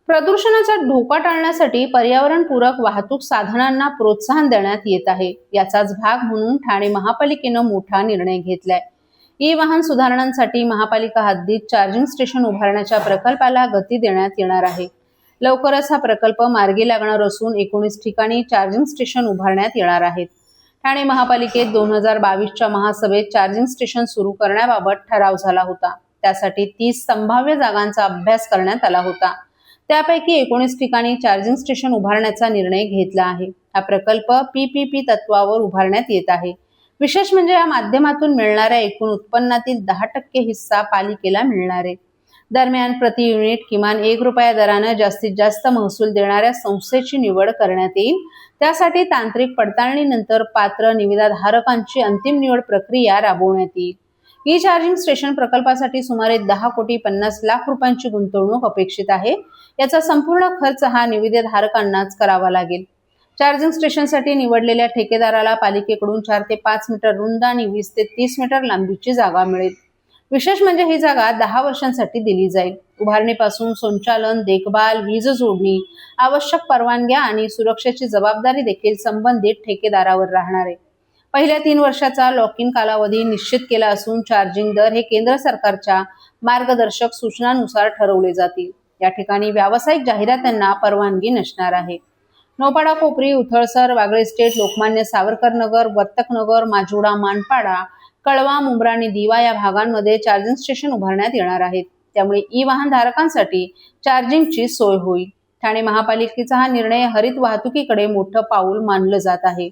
प्रदूषणाचा धोका टाळण्यासाठी पर्यावरणपूरक वाहतूक साधनांना प्रोत्साहन देण्यात येत आहे. याचाच भाग म्हणून ठाणे महापालिकेनं मोठा निर्णय घेतलाय. ई वाहन सुधारणांसाठी महापालिका हद्दीत चार्जिंग स्टेशन उभारण्याच्या प्रकल्पाला गती देण्यात येणार आहे. लवकरच हा प्रकल्प मार्गी लागणार असून 19 ठिकाणी चार्जिंग स्टेशन उभारण्यात येणार आहेत. ठाणे महापालिकेत 2022च्या महासभेत चार्जिंग स्टेशन सुरू करण्याबाबत ठराव झाला होता. त्यासाठी 30 संभाव्य जागांचा अभ्यास करण्यात आला होता. त्यापैकी 19 ठिकाणी चार्जिंग स्टेशन उभारण्याचा निर्णय घेतला आहे. हा प्रकल्प PPP तत्वावर उभारण्यात येत आहे. विशेष म्हणजे या माध्यमातून मिळणाऱ्या एकूण उत्पन्नातील 10% हिस्सा पालिकेला मिळणार आहे. दरम्यान प्रति युनिट किमान ₹1 दरानं जास्तीत जास्त महसूल देणाऱ्या संस्थेची निवड करण्यात येईल. त्यासाठी तांत्रिक पडताळणीनंतर पात्र निविदाधारकांची अंतिम निवड प्रक्रिया राबवण्यात येईल. ई चार्जिंग स्टेशन प्रकल्पासाठी सुमारे 10,50 कोटी रुपयांची गुंतवणूक अपेक्षित आहे. याचा संपूर्ण खर्च हा निविदेधारकांनाच करावा लागेल. चार्जिंग स्टेशनसाठी निवडलेल्या ठेकेदाराला पालिकेकडून 4 ते 5 मीटर रुंद आणि 20 ते 30 मीटर लांबीची जागा मिळेल. विशेष म्हणजे ही जागा 10 वर्षांसाठी दिली जाईल. उभारणीपासून संचालन, देखभाल, वीज जोडणी, आवश्यक परवानग्या आणि सुरक्षेची जबाबदारी देखील संबंधित ठेकेदारावर राहणार आहे. पहिल्या 3 वर्षाचा लॉक इन कालावधी निश्चित केला असून चार्जिंग दर हे केंद्र सरकारच्या मार्गदर्शक सूचनांनुसार ठरवले जातील. या ठिकाणी व्यावसायिक जाहिरातींना परवानगी नसणार आहे. नौपाडा कोपरी, उथळसर, वागळे इस्टेट, लोकमान्य सावरकर नगर, वर्तक नगर, माजुडा, मानपाडा, कळवा, मुंब्रा आणि दिवा या भागांमध्ये चार्जिंग स्टेशन उभारण्यात येणार आहेत. त्यामुळे ई वाहन धारकांसाठी चार्जिंगची सोय होईल. ठाणे महापालिकेचा हा निर्णय हरित वाहतुकीकडे मोठं पाऊल मानलं जात आहे.